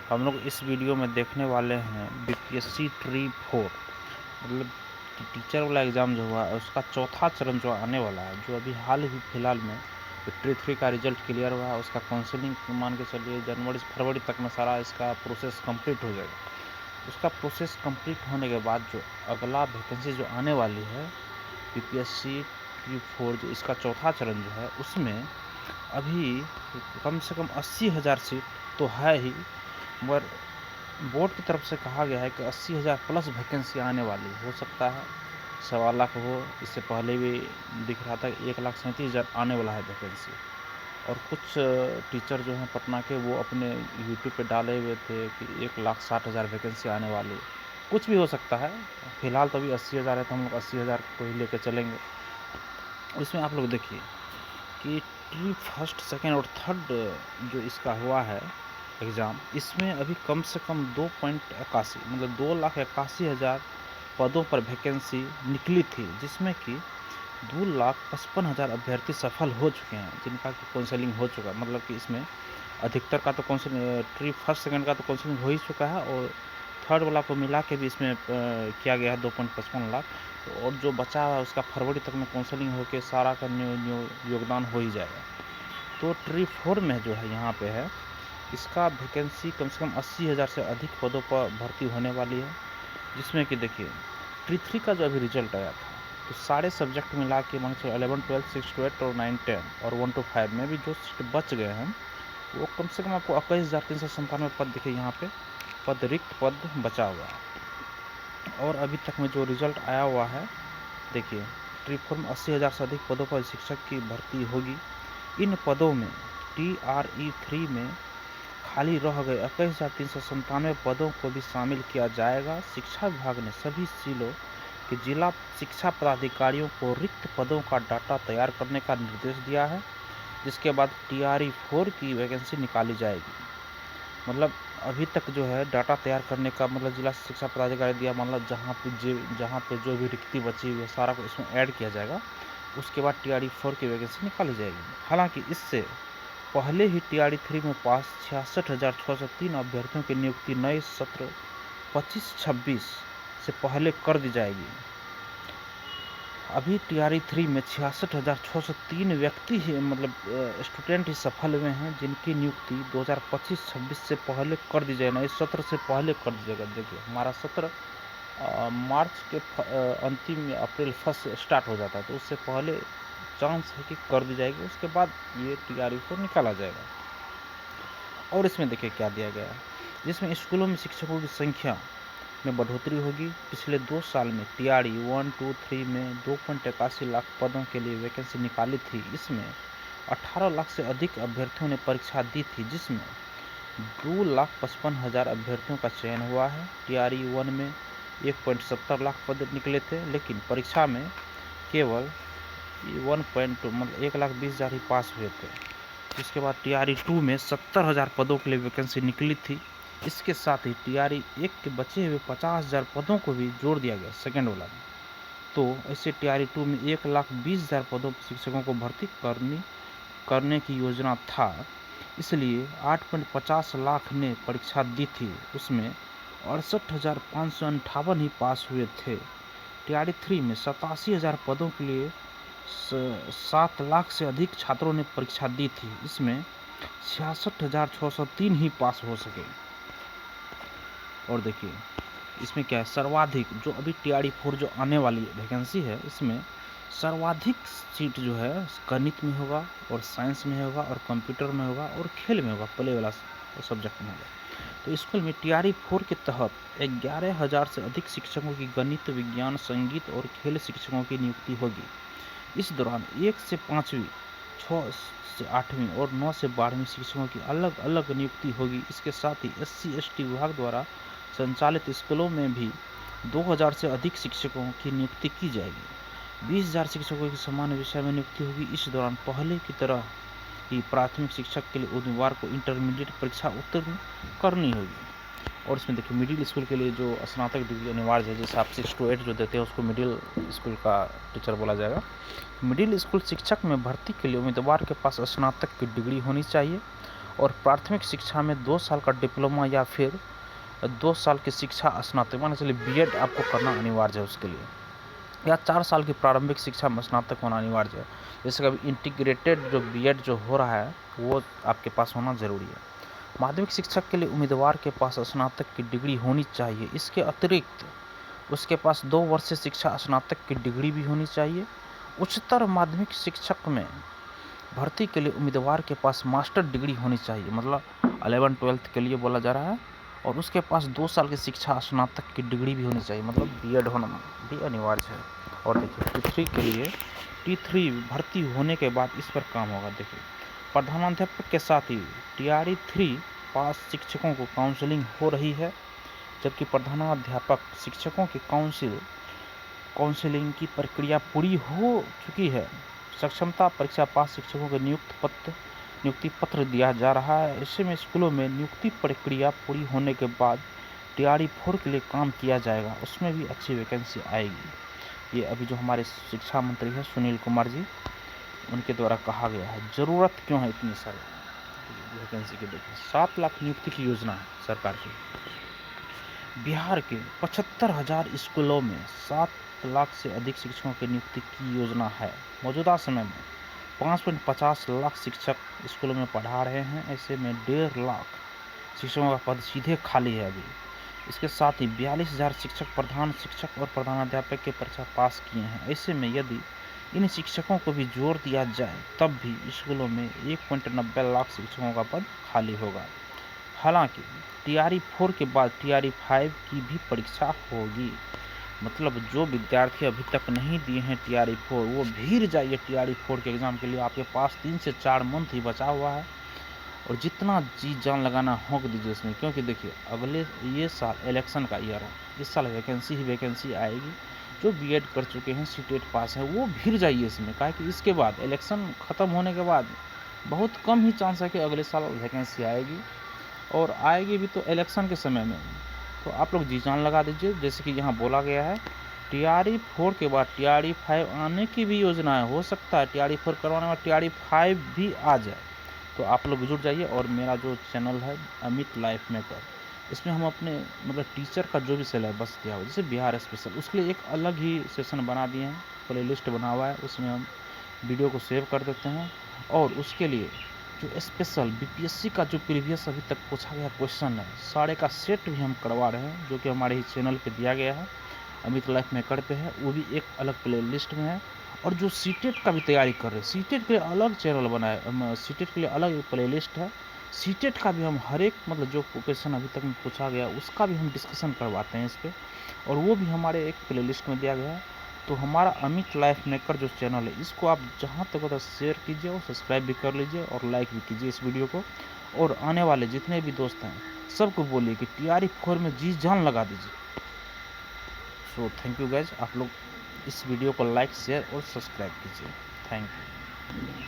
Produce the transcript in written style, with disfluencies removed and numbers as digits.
हम लोग इस वीडियो में देखने वाले हैं बीपीएससी ट्री 4 मतलब टीचर वाला एग्ज़ाम जो हुआ है उसका चौथा चरण जो आने वाला है, जो अभी हाल ही फिलहाल में ट्री 3 का रिजल्ट क्लियर हुआ है। उसका काउंसलिंग मान के चलिए जनवरी से फरवरी तक में सारा इसका प्रोसेस कंप्लीट हो जाएगा। उसका प्रोसेस कंप्लीट होने के बाद जो अगला वैकेंसी जो आने वाली है बीपीएससी ट्री 4 जो इसका चौथा चरण जो है, उसमें अभी कम से कम 80,000 सीट तो है ही, मगर बोर्ड की तरफ से कहा गया है कि 80,000 प्लस वैकेंसी आने वाली हो सकता है 1.25 लाख हो। इससे पहले भी दिख रहा था 1,37,000 आने वाला है वैकेंसी। और कुछ टीचर जो हैं पटना के, वो अपने यूट्यूब पे डाले हुए थे कि 1,60,000 वैकेंसी आने वाली। कुछ भी हो सकता है, फिलहाल तो अभी 80,000 है तो हम लोग 80,000 को ही लेकर चलेंगे। इसमें आप लोग देखिए कि ट्री फर्स्ट, सेकेंड और थर्ड जो इसका हुआ है एग्ज़ाम, इसमें अभी कम से कम 2.81 मतलब 2,81,000 पदों पर वैकेंसी निकली थी, जिसमें कि 2,55,000 अभ्यर्थी सफल हो चुके हैं, जिनका कि काउंसलिंग हो चुका है। मतलब कि इसमें अधिकतर का तो काउंसलिंग, ट्री फर्स्ट सेकेंड का तो काउंसलिंग हो ही चुका है, और थर्ड वाला को मिला के भी इसमें किया गया है 2.55 लाख। और जो बचा हुआ है उसका फरवरी तक में काउंसलिंग होकर सारा का न्यू योगदान हो ही जाएगा। तो ट्री 4 में जो है यहाँ पे है, इसका वैकेंसी कम से कम 80,000 से अधिक पदों पर भर्ती होने वाली है। जिसमें कि देखिए ट्री 3 का जो अभी रिजल्ट आया था, तो सारे सब्जेक्ट मिला के मान चलो 11, 12, 6 to 8 और 9, 10 और 1 to 5 में भी जो सीट बच गए हैं, वो कम से कम आपको 21,397 पद दिखे यहाँ पे, रिक्त पद बचा हुआ है। और अभी तक में जो रिजल्ट आया हुआ है, देखिए ट्री 4 में 80,000 से अधिक पदों पर शिक्षक की भर्ती होगी। इन पदों में TRE 3 में खाली रह गए 21,397 पदों को भी शामिल किया जाएगा। शिक्षा विभाग ने सभी जिलों के जिला शिक्षा पदाधिकारियों को रिक्त पदों का डाटा तैयार करने का निर्देश दिया है, जिसके बाद TRE 4 की वैकेंसी निकाली जाएगी। मतलब अभी तक जो है डाटा तैयार करने का मतलब जिला शिक्षा पदाधिकारी दिया, मतलब जहाँ पे जो भी रिक्ति बची हुई है सारा को इसमें ऐड किया जाएगा। उसके बाद TRE 4 की वैकेंसी निकाली जाएगी। हालांकि इससे पहले ही TRE 3 में पास 66,603 अभ्यर्थियों की नियुक्ति नए सत्र 25-26 से पहले कर दी जाएगी। अभी TRE 3 में 66,603 व्यक्ति ही मतलब स्टूडेंट ही सफल हुए हैं, जिनकी नियुक्ति 2025-26 से पहले कर दी जाएगी, इस सत्र से पहले कर दी जाएगा। देखिए हमारा सत्र मार्च के अंतिम या अप्रैल 1 से स्टार्ट हो जाता है, तो उससे पहले चांस है कि कर दी जाएगी। उसके बाद ये TRE 4 निकाला जाएगा। और इसमें देखिए क्या दिया गया है, जिसमें स्कूलों में शिक्षकों की संख्या में बढ़ोतरी होगी। पिछले 2 साल में TRE 1, 2, 3 में 2.81 लाख पदों के लिए वैकेंसी निकाली थी। इसमें 18 लाख से अधिक अभ्यर्थियों ने परीक्षा दी थी, जिसमें 2,55,000 अभ्यर्थियों का चयन हुआ है। TRE 1 में 1.70 लाख पद निकले थे, लेकिन परीक्षा में केवल 1.2 मतलब 1,20,000 ही पास हुए थे। जिसके बाद TRE 2 में 70,000 पदों के लिए वैकेंसी निकली थी। इसके साथ ही TRE 1 के बचे हुए 50,000 पदों को भी जोड़ दिया गया सेकेंड वाला में। तो ऐसे TRE 2 में 1,20,000 पदों पर शिक्षकों को भर्ती करने की योजना था। इसलिए 8.50 लाख ने परीक्षा दी थी, उसमें 68,558 ही पास हुए थे। TRE 3 में 87,000 पदों के लिए 7 लाख से अधिक छात्रों ने परीक्षा दी थी। इसमें 66,603 ही पास हो सके। और देखिए इसमें क्या है, सर्वाधिक जो अभी TRE 4 जो आने वाली वैकेंसी है, इसमें सर्वाधिक सीट जो है गणित में होगा और साइंस में होगा और कंप्यूटर में होगा और खेल में होगा, प्ले वाला सब्जेक्ट में होगा। तो स्कूल में TRE 4 के तहत 11,000 से अधिक शिक्षकों की गणित, विज्ञान, संगीत और खेल शिक्षकों की नियुक्ति होगी। इस दौरान 1 से 5वीं, 6 से 8वीं और 9 से 12वीं शिक्षकों की अलग अलग नियुक्ति होगी। इसके साथ ही SC/ST विभाग द्वारा संचालित स्कूलों में भी 2,000 से अधिक शिक्षकों की नियुक्ति की जाएगी। 20,000 शिक्षकों की सामान्य विषय में नियुक्ति होगी। इस दौरान पहले की तरह ही प्राथमिक शिक्षक के लिए उम्मीदवार को इंटरमीडिएट परीक्षा उत्तीर्ण करनी होगी। और इसमें देखिए मिडिल स्कूल के लिए जो स्नातक डिग्री अनिवार्य है, जैसे आप 6 to 8 जो देते हैं उसको मिडिल स्कूल का टीचर बोला जाएगा। मिडिल स्कूल शिक्षक में भर्ती के लिए उम्मीदवार के पास स्नातक की डिग्री होनी चाहिए और प्राथमिक शिक्षा में 2 साल का डिप्लोमा या फिर 2 साल की शिक्षा स्नातक, मान के चलिए बीएड आपको करना अनिवार्य है उसके लिए, या 4 साल की प्रारंभिक शिक्षा में स्नातक होना अनिवार्य है। जैसे कि अभी इंटीग्रेटेड जो बीएड जो हो रहा है वो आपके पास होना ज़रूरी है। माध्यमिक शिक्षक के लिए उम्मीदवार के पास स्नातक की डिग्री होनी चाहिए। इसके अतिरिक्त उसके पास 2 वर्षीय शिक्षा स्नातक की डिग्री भी होनी चाहिए। उच्चतर माध्यमिक शिक्षक में भर्ती के लिए उम्मीदवार के पास मास्टर डिग्री होनी चाहिए, मतलब 11-12 के लिए बोला जा रहा है, और उसके पास 2 साल की शिक्षा स्नातक की डिग्री भी होनी चाहिए, मतलब बीएड होना भी अनिवार्य है। और देखिए T3 के लिए, T3 भर्ती होने के बाद इस पर काम होगा। देखिए प्रधानाध्यापक के साथ ही TRE3 पास शिक्षकों को काउंसलिंग हो रही है, जबकि प्रधानाध्यापक शिक्षकों की काउंसलिंग की प्रक्रिया पूरी हो चुकी है। सक्षमता परीक्षा पास शिक्षकों को नियुक्ति पत्र दिया जा रहा है। ऐसे में स्कूलों में नियुक्ति प्रक्रिया पूरी होने के बाद TRE4 के लिए काम किया जाएगा, उसमें भी अच्छी वैकेंसी आएगी। ये अभी जो हमारे शिक्षा मंत्री हैं सुनील कुमार जी, उनके द्वारा कहा गया है। ज़रूरत क्यों है इतनी सारी वैकेंसी की? देखिए 7 लाख नियुक्ति की योजना है सरकार की। बिहार के 75,000 स्कूलों में 7 लाख से अधिक शिक्षकों की नियुक्ति की योजना है। मौजूदा समय में 5.50 लाख शिक्षक स्कूलों में पढ़ा रहे हैं। ऐसे में 1.5 लाख शिक्षकों का पद सीधे खाली है अभी। इसके साथ ही 42,000 शिक्षक प्रधान शिक्षक और प्रधानाध्यापक की परीक्षा पास किए हैं। ऐसे में यदि इन शिक्षकों को भी जोड़ दिया जाए तब भी स्कूलों में 1.90 लाख शिक्षकों का पद खाली होगा। हालांकि TRE4 के बाद TRE5 की भी परीक्षा होगी, मतलब जो विद्यार्थी अभी तक नहीं दिए हैं TRE4 वो भीड़ जाइए TRE4 के एग्ज़ाम के लिए। आपके पास 3 से 4 मंथ ही बचा हुआ है और जितना जी जान लगाना होंक दीजिए इसमें, क्योंकि देखिए अगले ये साल इलेक्शन का ईयर है, इस साल वैकेंसी ही वैकेंसी आएगी। जो बीएड कर चुके हैं सीटेट पास है वो भीड़ जाइए इसमें, काहे कि इसके बाद इलेक्शन ख़त्म होने के बाद बहुत कम ही चांस है कि अगले साल वैकेंसी आएगी, और आएगी भी तो इलेक्शन के समय में। तो आप लोग जी जान लगा दीजिए। जैसे कि यहाँ बोला गया है TRE4 के बाद TRE5 आने की भी योजना है। हो सकता है TRE4 करवाने में TRE5 भी आ जाए, तो आप लोग जुड़ जाइए। और मेरा जो चैनल है अमित लाइफ मेकर, इसमें हम अपने मतलब टीचर का जो भी सिलेबस दिया हुआ जैसे बिहार स्पेशल, उसके लिए एक अलग ही सेशन बना दिए हैं, प्ले लिस्ट बना हुआ है, उसमें हम वीडियो को सेव कर देते हैं। और उसके लिए जो स्पेशल BPSC का जो प्रीवियस अभी तक पूछा गया क्वेश्चन है, सारे का सेट भी हम करवा रहे हैं, जो कि हमारे ही चैनल पे दिया गया है, अमित लाइफ मेकर पे है, वो भी एक अलग प्ले लिस्ट में है। और जो सीटेट का भी तैयारी कर रहे हैं, सीटेट के लिए अलग चैनल बना है, सीटेट के लिए अलग एक प्ले लिस्ट है। सीटेट का भी हम हर एक मतलब जो क्वेश्चन अभी तक में पूछा गया उसका भी हम डिस्कशन करवाते हैं इस पर, और वो भी हमारे एक प्ले लिस्ट में दिया गया है। तो हमारा अमित लाइफ मेकर जो चैनल है, इसको आप जहाँ तक होता है शेयर कीजिए और सब्सक्राइब भी कर लीजिए और लाइक भी कीजिए इस वीडियो को। और आने वाले जितने भी दोस्त हैं सबको बोलिए कि TRE4 में जी जान लगा दीजिए। सो थैंक यू गाइज, आप लोग इस वीडियो को लाइक शेयर और सब्सक्राइब कीजिए। Thank you.